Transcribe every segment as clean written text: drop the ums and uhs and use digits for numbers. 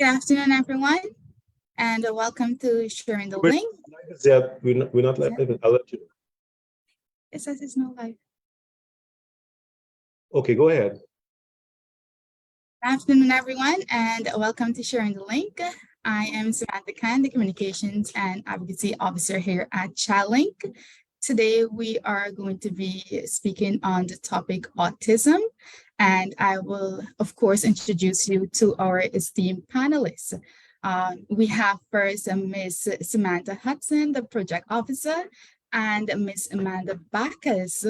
Good afternoon, everyone, and welcome to Sharing the Wait, Link. yeah, we're not live. I'll let you. It says it's not live. Okay, go ahead. Good afternoon, everyone, and welcome to Sharing the Link. I am Samatha Hutson, the Communications and Advocacy Officer here at ChildLinK. Today, we are going to be speaking on the topic autism, and I will, of course, introduce you to our esteemed panelists. We have first Ms. Samatha Hutson, the Project Officer, and Ms. Amanda Bacchus,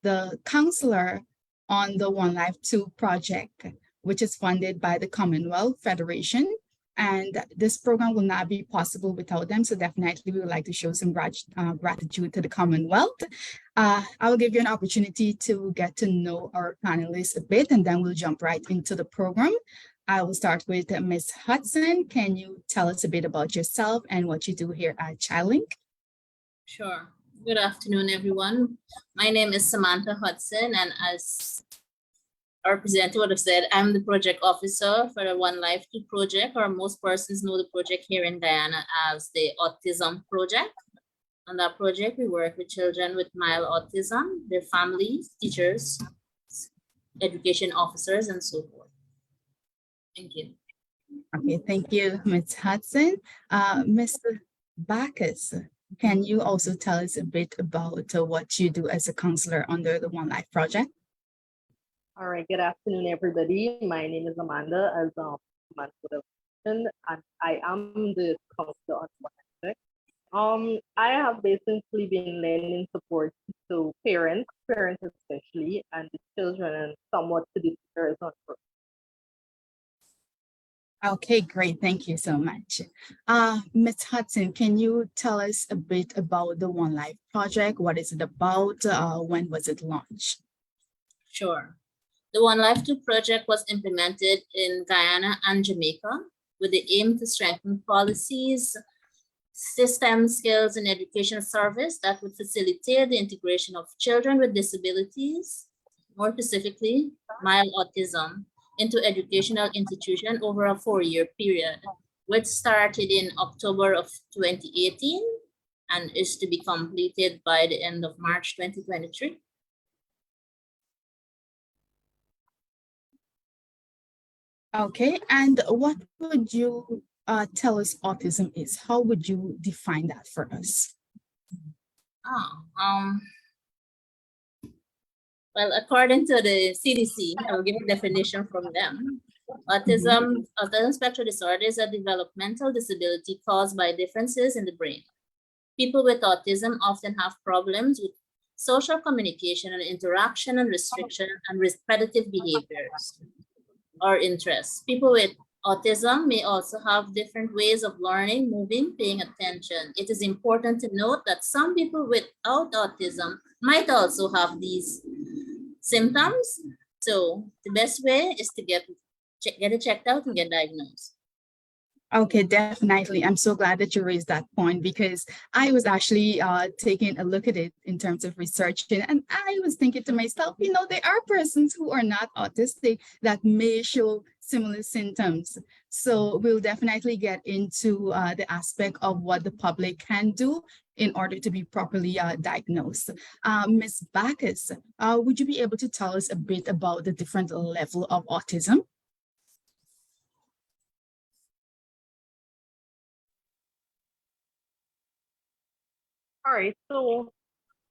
the Counselor on the OneLife Too project, which is funded by the Commonwealth Foundation. And this program will not be possible without them. So definitely we would like to show some gratitude to the Commonwealth. I will give you an opportunity to get to know our panelists a bit, and then we'll jump right into the program. I will start with Ms. Hutson. Can you tell us a bit about yourself and what you do here at ChildLinK? Sure. Good afternoon, everyone. My name is Samatha Hutson, and as our presenter would have said, I'm the project officer for the OneLife Too project, or most persons know the project here in Guyana as the Autism project. On that project, we work with children with mild autism, their families, teachers, education officers, and so forth. Thank you. Okay, thank you, Ms. Hutson. Mr. Bacchus, can you also tell us a bit about what you do as a counselor under the OneLife project? All right, good afternoon, everybody. My name is Amanda, as Amanda would have mentioned, and I am the counselor on the project. I have basically been lending support to parents especially, and the children, and somewhat to the teachers on project. Okay, great. Thank you so much. Ms. Hutson, can you tell us a bit about the OneLife project? What is it about? When was it launched? Sure. The OneLife Too project was implemented in Guyana and Jamaica with the aim to strengthen policies, systems, skills, and education service that would facilitate the integration of children with disabilities, more specifically, mild autism, into educational institution over a 4-year period, which started in October of 2018 and is to be completed by the end of March 2023. Okay, and what would you tell us autism is? How would you define that for us? Well, according to the CDC, I will give a definition from them. Autism spectrum disorder is a developmental disability caused by differences in the brain. People with autism often have problems with social communication and interaction and restriction and repetitive behaviors or interests. People with autism may also have different ways of learning, moving, paying attention. It is important to note that some people without autism might also have these symptoms. So the best way is to get it checked out and get diagnosed. Okay, definitely. I'm so glad that you raised that point, because I was actually taking a look at it in terms of researching, and I was thinking to myself, you know, there are persons who are not autistic that may show similar symptoms. So we'll definitely get into the aspect of what the public can do in order to be properly diagnosed. Ms. Bacchus, would you be able to tell us a bit about the different level of autism? All right, so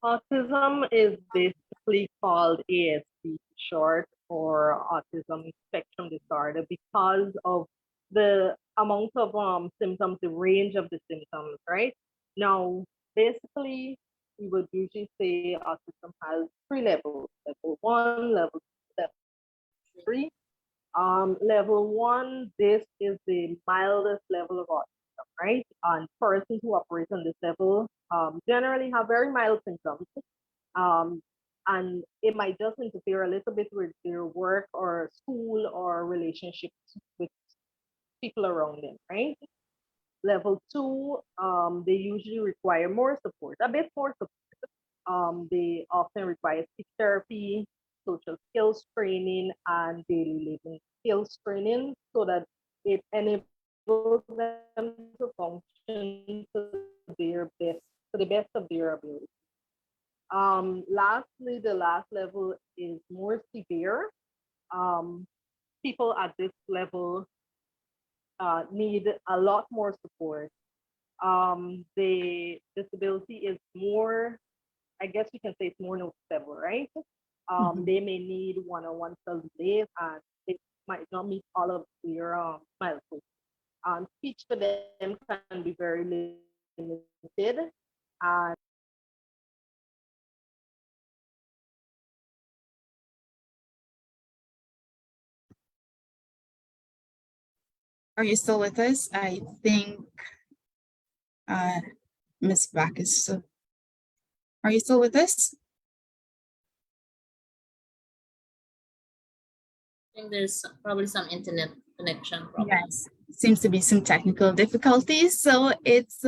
autism is basically called ASD short, or autism spectrum disorder, because of the amount of symptoms, the range of the symptoms, right? Now, basically, we would usually say autism has 3 levels: level 1, level 2, level 3. Level 1, this is the mildest level of autism, right? And persons who operate on this level generally have very mild symptoms. And it might just interfere a little bit with their work or school or relationships with people around them, right? Level 2, they usually require more support, a bit more support. They often require speech therapy, social skills training, and daily living skills training, so that it enables them to function to their best, to the best of their ability. Lastly, the last level is more severe. Um, People at this level need a lot more support. The disability is more, I guess we can say it's more noticeable, right? They may need one-on-one self-belief and they might not meet all of their milestones. Speech for them can be very limited, and Are you still with us? I think Ms. Bacchus, are you still with us? I think there's probably some internet connection problem. Yes, seems to be some technical difficulties. So it's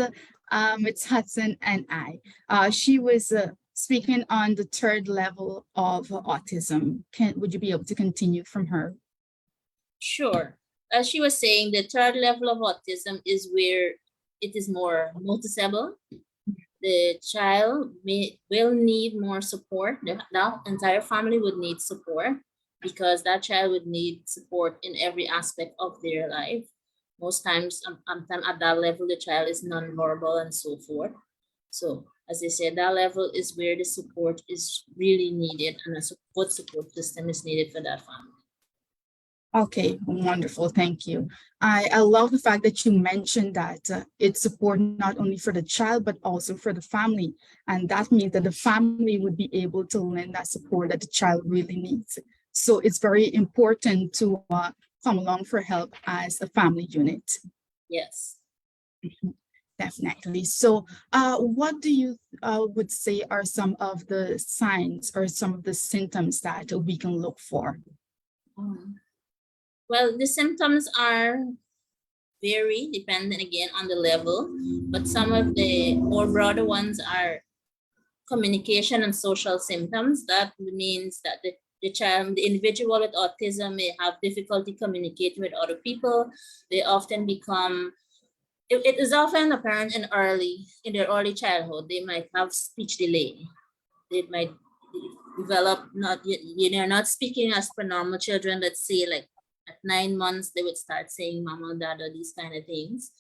Hudson and I. She was speaking on the third level of autism. Would you be able to continue from her? Sure. As she was saying, the third level of autism is where it is more noticeable. The child will need more support. The entire family would need support because that child would need support in every aspect of their life. Most times, at that level, the child is nonverbal and so forth. So, as I said, that level is where the support is really needed and a support system is needed for that family. Okay, wonderful. Thank you. I love the fact that you mentioned that it's support not only for the child, but also for the family. And that means that the family would be able to lend that support that the child really needs. So it's very important to come along for help as a family unit. Yes. Definitely. So what do you would say are some of the signs or some of the symptoms that we can look for? Well, the symptoms are vary depending again on the level, but some of the more broader ones are communication and social symptoms. That means that the child, the individual with autism may have difficulty communicating with other people. They often become, it is often apparent in their early childhood. They might have speech delay. They might develop not speaking as per normal children. Let's say like at 9 months, they would start saying mama, dada, these kind of things.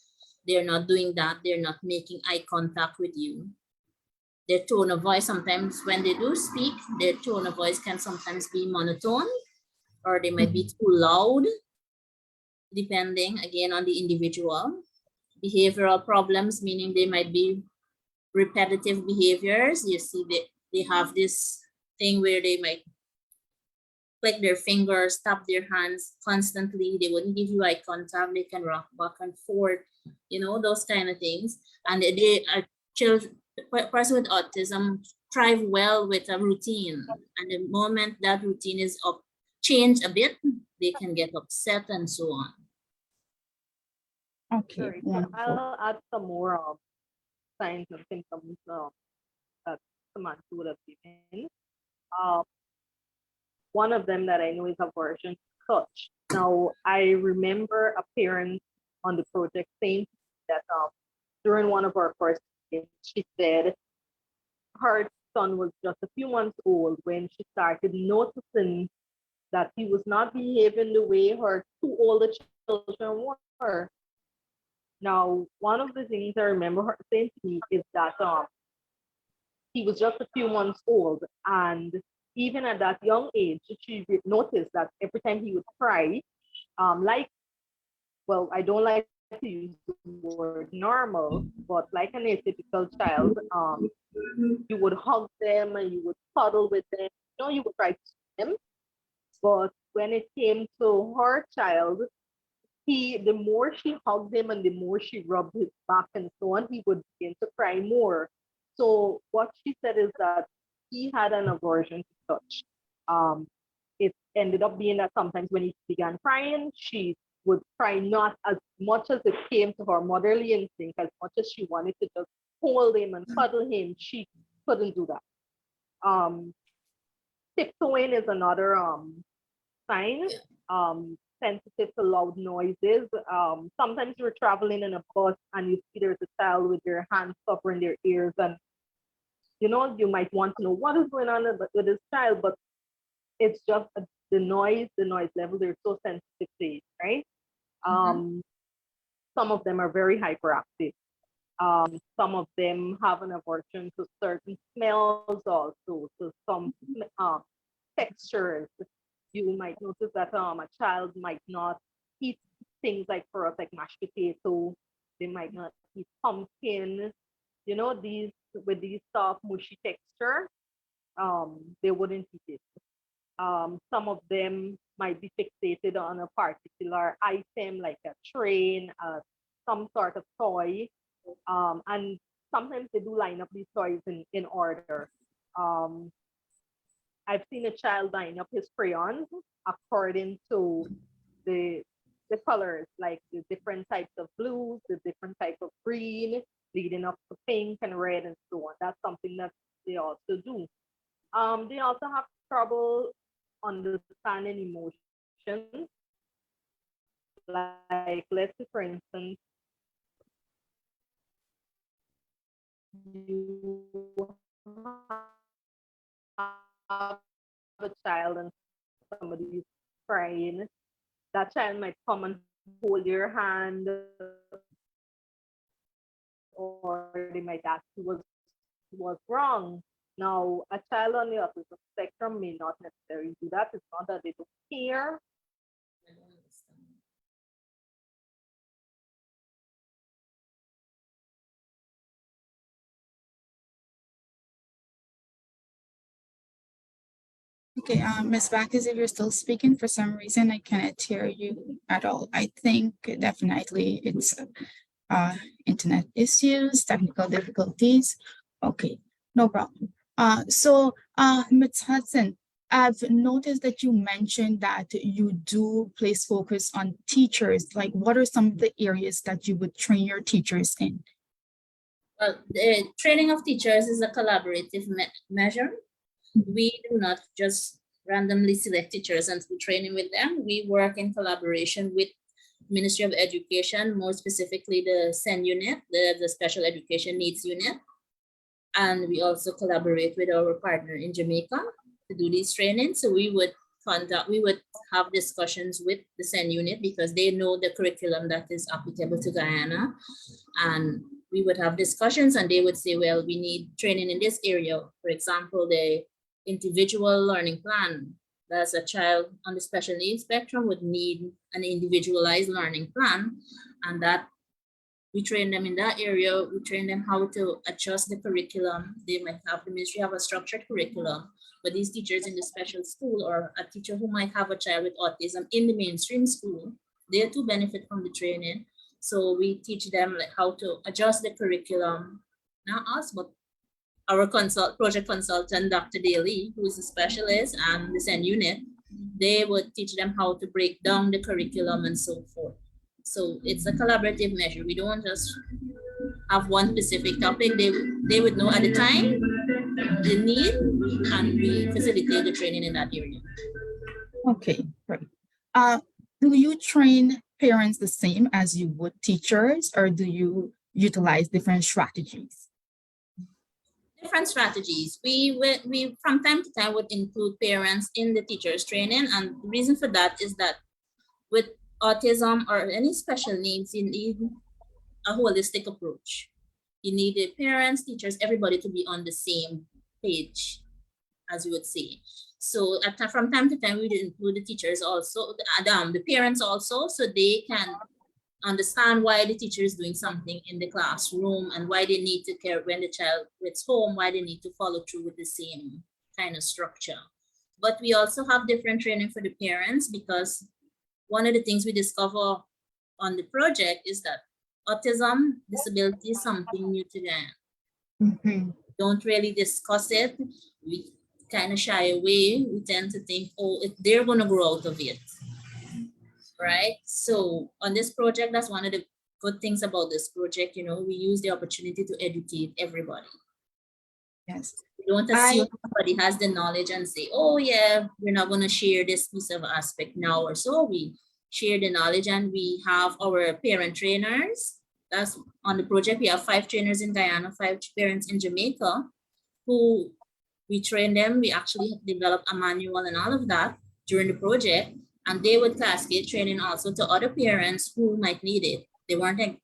They're not doing that. They're not making eye contact with you. Their tone of voice, sometimes when they do speak, their tone of voice can sometimes be monotone or they might be too loud, depending again on the individual. Behavioral problems, meaning they might be repetitive behaviors. You see they have this thing where they might click their fingers, tap their hands constantly. They wouldn't give you eye contact. They can rock back and forth, those kind of things. And they are children, person with autism thrive well with a routine. And the moment that routine is changed a bit, they can get upset and so on. Okay, sorry, so wonderful. I'll add some more signs and symptoms that Samantha would have given. Um, One of them that I know is aversion to touch. Now, I remember a parent on the project saying that during one of our first meetings, she said her son was just a few months old when she started noticing that he was not behaving the way her two older children were. Now, one of the things I remember her saying to me is that he was just a few months old, and even at that young age, she noticed that every time he would cry, I don't like to use the word normal, but like an atypical child, you would hug them and you would cuddle with them, you would try to swim. But when it came to her child, the more she hugged him and the more she rubbed his back and so on, he would begin to cry more. So what she said is that he had an aversion to touch. It ended up being that sometimes when he began crying, she would cry not as much as it came to her motherly instinct, as much as she wanted to just hold him and cuddle him. She couldn't do that. Tiptoeing is another sign. sensitive to loud noises. Sometimes you're traveling in a bus and you see there's a child with their hands covering their ears, and you might want to know what is going on with this child, but it's just the noise level. They're so sensitive to it, right? Some of them are very hyperactive. Some of them have an aversion to certain smells, also to some textures. You might notice that a child might not eat things like for us, like mashed potato. They might not eat pumpkin. These with these soft, mushy texture, they wouldn't eat it. Some of them might be fixated on a particular item, like a train, some sort of toy. And sometimes they do line up these toys in order. I've seen a child line up his crayons according to the colors, like the different types of blues, the different type of green, leading up to pink and red and so on. That's something that they also do. They also have trouble understanding emotions. Like, let's say, for instance, you have a child and somebody is crying. That child might come and hold your hand, or they might ask you what's wrong. Now, a child on the autism spectrum may not necessarily do that. It's not that they don't care. Okay, Ms. Bacchus, if you're still speaking, for some reason I cannot hear you at all. I think definitely it's internet issues, technical difficulties. Okay, no problem. Ms. Hudson, I've noticed that you mentioned that you do place focus on teachers. Like, what are some of the areas that you would train your teachers in? Well, the training of teachers is a collaborative measure. We do not just randomly select teachers and do training with them. We work in collaboration with Ministry of Education, more specifically the SEN unit, the Special Education Needs unit. And we also collaborate with our partner in Jamaica to do these trainings. So we would have discussions with the SEN unit because they know the curriculum that is applicable to Guyana. And we would have discussions and they would say, well, we need training in this area. For example, the individual learning plan. That's a child on the special needs spectrum would need an individualized learning plan, and that we train them in that area. We train them how to adjust the curriculum. They might have, the ministry have a structured curriculum, but these teachers in the special school or a teacher who might have a child with autism in the mainstream school, they too benefit from the training. So we teach them like how to adjust the curriculum, not us, but our project consultant, Dr. Daly, who is a specialist, and the SEN unit, they would teach them how to break down the curriculum and so forth. So it's a collaborative measure. We don't just have one specific topic. They would know at the time the need, and we facilitate the training in that area. Okay, great. Do you train parents the same as you would teachers, or do you utilize different strategies? Different strategies. We from time to time would include parents in the teachers training, and the reason for that is that with autism or any special needs, you need a holistic approach. You need the parents, teachers, everybody to be on the same page, as you would say. So from time to time, we would include the teachers also, the parents also, so they can understand why the teacher is doing something in the classroom and why they need to care when the child gets home, why they need to follow through with the same kind of structure. But we also have different training for the parents, because one of the things we discover on the project is that autism disability is something new to them. Don't really discuss it. We kind of shy away. We tend to think, oh, they're going to grow out of it. Right? So on this project, that's one of the good things about this project. We use the opportunity to educate everybody. Yes. We don't assume somebody has the knowledge and say, oh yeah, we're not going to share this piece of aspect now or so. We share the knowledge, and we have our parent trainers. That's on the project. We have 5 trainers in Guyana, 5 parents in Jamaica, who we train them. We actually develop a manual and all of that during the project, and they would cascade training also to other parents who might need it. They weren't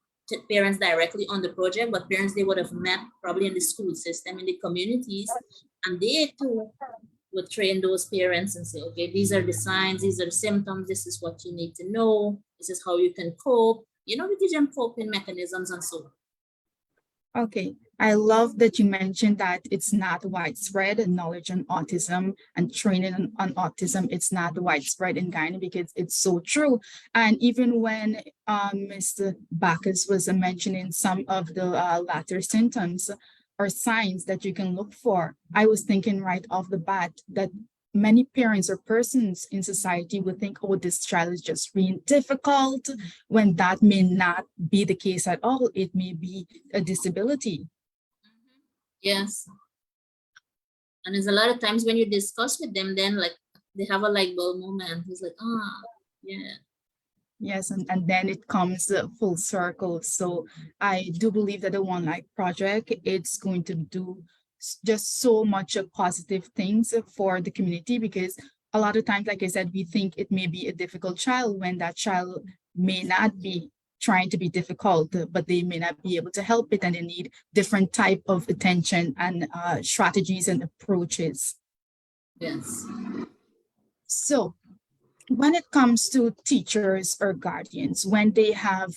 parents directly on the project, but parents they would have met probably in the school system, in the communities, and they too would train those parents and say, okay, these are the signs, these are the symptoms, this is what you need to know, this is how you can cope. You know, we teach them coping mechanisms and so on. Okay, I love that you mentioned that it's not widespread knowledge on autism and training on autism. It's not widespread in Guyana because it's so true. And even when Mr. Bacchus was mentioning some of the latter symptoms or signs that you can look for, I was thinking right off the bat that many parents or persons in society would think, oh, this child is just being difficult, when that may not be the case at all. It may be a disability. Yes. And there's a lot of times when you discuss with them, then like they have a light bulb moment. It's like, yeah. Yes, and then it comes full circle. So I do believe that the OneLife project, it's going to do just so much positive things for the community, because a lot of times, like I said, we think it may be a difficult child when that child may not be trying to be difficult, but they may not be able to help it, and they need different type of attention and strategies and approaches. Yes. So when it comes to teachers or guardians, when they have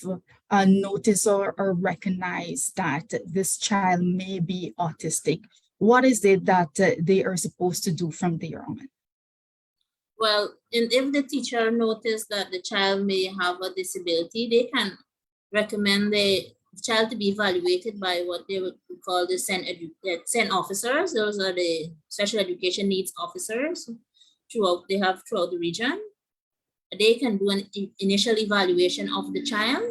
noticed or recognize that this child may be autistic, what is it that they are supposed to do from there on? Well, and if the teacher noticed that the child may have a disability, they can recommend the child to be evaluated by what they would call the SEN officers. Those are the special education needs officers throughout the region. They can do an initial evaluation of the child,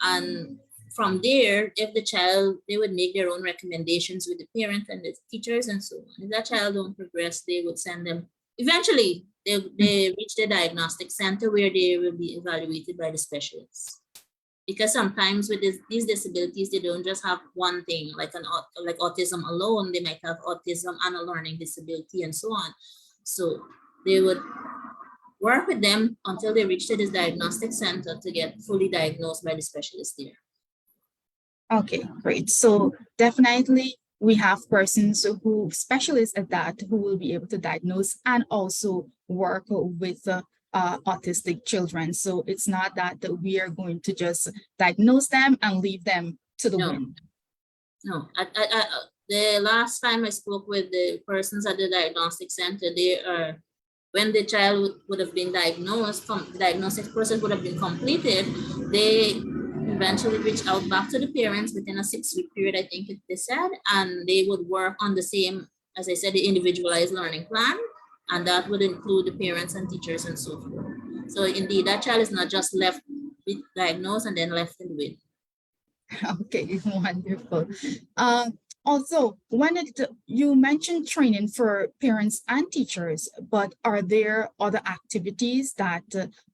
and from there, if the child, they would make their own recommendations with the parent and the teachers and so on. If that child don't progress, they would send them, eventually they reach the diagnostic center where they will be evaluated by the specialists. Because sometimes with these disabilities, they don't just have one thing, like autism alone. They might have autism and a learning disability and so on. So they would work with them until they reach to this diagnostic center to get fully diagnosed by the specialist there. Okay, great. So definitely we have persons who specialists at that who will be able to diagnose and also work with autistic children. So it's not that we are going to just diagnose them and leave them to the wind. No, the last time I spoke with the persons at the diagnostic center, they are, when the child would have been diagnosed, the diagnostic process would have been completed, they eventually reach out back to the parents within a 6-week period, I think they said, and they would work on the same, as I said, the individualized learning plan, and that would include the parents and teachers and so forth. So indeed, that child is not just left diagnosed and then left in the wind. Okay, wonderful. Also, when you mentioned training for parents and teachers, but are there other activities that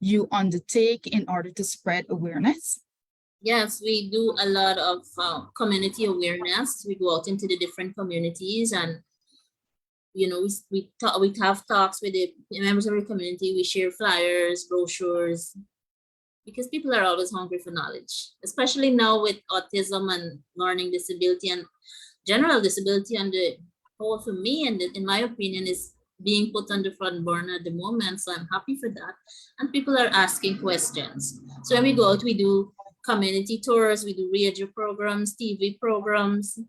you undertake in order to spread awareness? Yes, we do a lot of community awareness. We go out into the different communities, and you know, we have talks with the members of the community. We share flyers, brochures, because people are always hungry for knowledge, especially now with autism and learning disability and general disability. And the whole, for me, and in my opinion, is being put on the front burner at the moment. So I'm happy for that. And people are asking questions. So when we go out, we do community tours, we do radio programs, TV programs,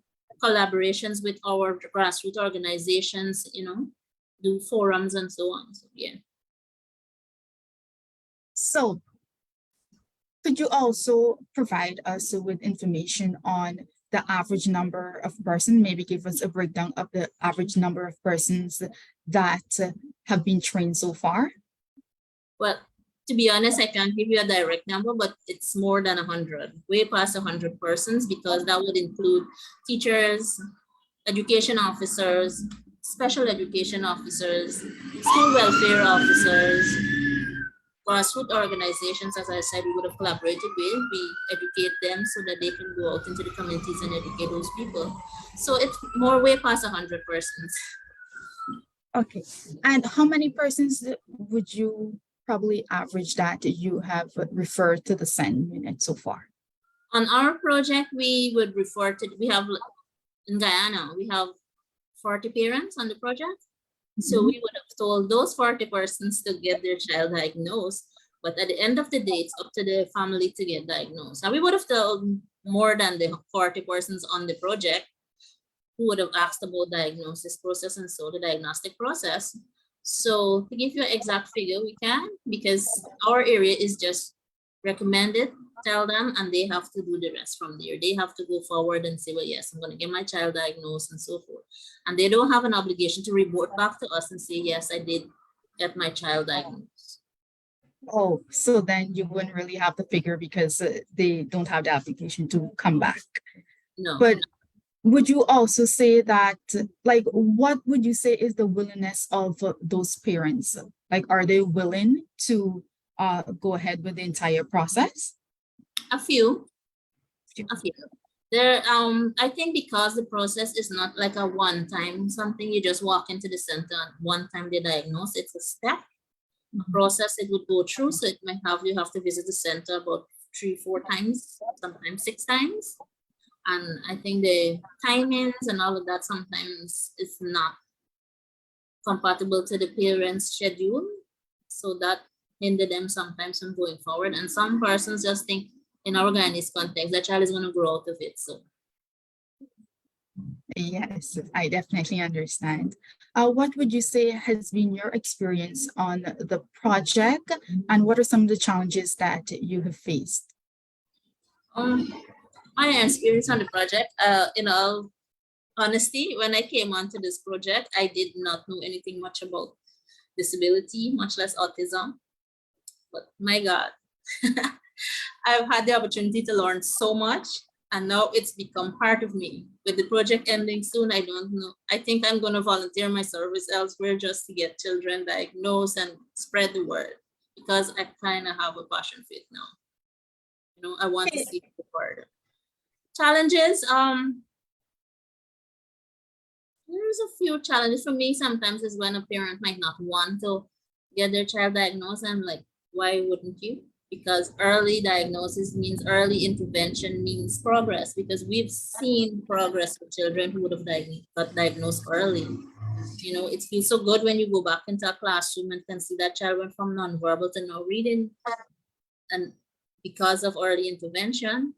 collaborations with our grassroots organizations, you know, do forums and so on. So yeah. So could you also provide us with information on the average number of persons, maybe give us a breakdown of the average number of persons that have been trained so far? Well, to be honest, I can't give you a direct number, but it's more than 100, way past 100 persons, because that would include teachers, education officers, special education officers, school welfare officers, grassroots organizations, as I said, we would have collaborated with. We educate them so that they can go out into the communities and educate those people. So it's more way past 100 persons. Okay. And how many persons would you probably average that you have referred to the SEND unit so far? On our project, we would refer to, we have in Guyana, we have 40 parents on the project. So we would have told those 40 persons to get their child diagnosed. But at the end of the day, it's up to the family to get diagnosed. And we would have told more than the 40 persons on the project who would have asked about diagnosis process and so the diagnostic process. So to give you an exact figure, we can, because our area is just recommended, tell them, and they have to do the rest from there. They have to go forward and say, well, yes, I'm going to get my child diagnosed and so forth. And they don't have an obligation to report back to us and say, yes, I did get my child diagnosed. Oh, so then you wouldn't really have the figure because they don't have the application to come back. No. But would you also say that, like, what would you say is the willingness of those parents? Like, are they willing to go ahead with the entire process? A few. There, I think because the process is not like a one-time something, you just walk into the center and one time they diagnose, it's a step, a process it would go through. So it might have, you have to visit the center about 3-4 times, sometimes 6 times. And I think the timings and all of that sometimes is not compatible to the parents' schedule. So that hinder them sometimes from going forward. And some persons just think in our Guyanese context, the child is going to grow out of it. So Yes, I definitely understand. What would you say has been your experience on the project, and what are some of the challenges that you have faced? My experience on the project, in all honesty, when I came onto this project, I did not know anything much about disability, much less autism. But my God, I've had the opportunity to learn so much, and now it's become part of me. With the project ending soon, I don't know. I think I'm going to volunteer my service elsewhere just to get children diagnosed and spread the word, because I kind of have a passion for it now. You know, I want to see it further. Challenges, there's a few challenges for me sometimes is when a parent might not want to get their child diagnosed. I'm like, why wouldn't you? Because early diagnosis means early intervention means progress, because we've seen progress with children who would have got diagnosed early. You know, it feels so good when you go back into a classroom and can see that child went from nonverbal to now reading, and because of early intervention.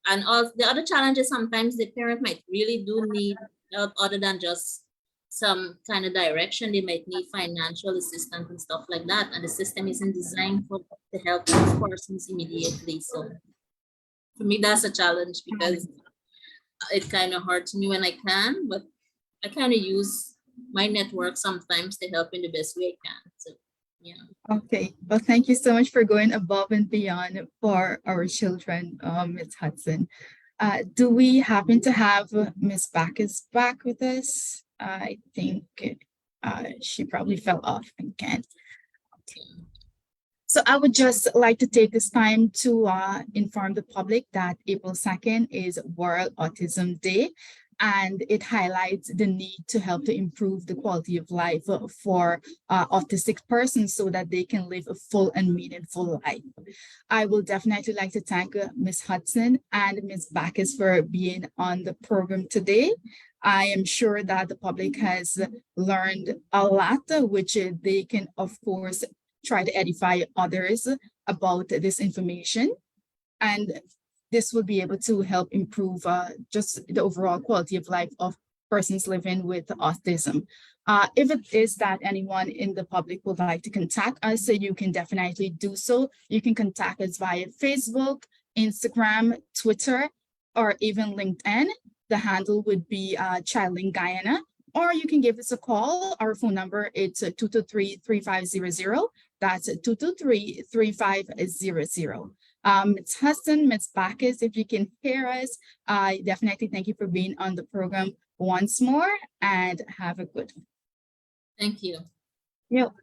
And all the other challenges, sometimes the parent might really do need help other than just some kind of direction. They might need financial assistance and stuff like that. And the system isn't designed to help those persons immediately. So for me, that's a challenge, because it kind of hurts me when I can, but I kind of use my network sometimes to help in the best way I can. So yeah. Okay, well, thank you so much for going above and beyond for our children, Ms. Hudson. Do we happen to have Ms. Bacchus back with us? I think she probably fell off again. So I would just like to take this time to inform the public that April 2nd is World Autism Day, and it highlights the need to help to improve the quality of life for autistic persons so that they can live a full and meaningful life. I will definitely like to thank Ms. Hudson and Ms. Bacchus for being on the program today. I am sure that the public has learned a lot, which they can, of course, try to edify others about this information. And this will be able to help improve just the overall quality of life of persons living with autism. If it is that anyone in the public would like to contact us, so you can definitely do so. You can contact us via Facebook, Instagram, Twitter, or even LinkedIn. The handle would be ChildLinK Guyana, or you can give us a call. Our phone number is 223-3500. That's 223-3500. Ms. Hudson, Ms. Bacchus, if you can hear us, I definitely thank you for being on the program once more, and have a good one. Thank you. Yep.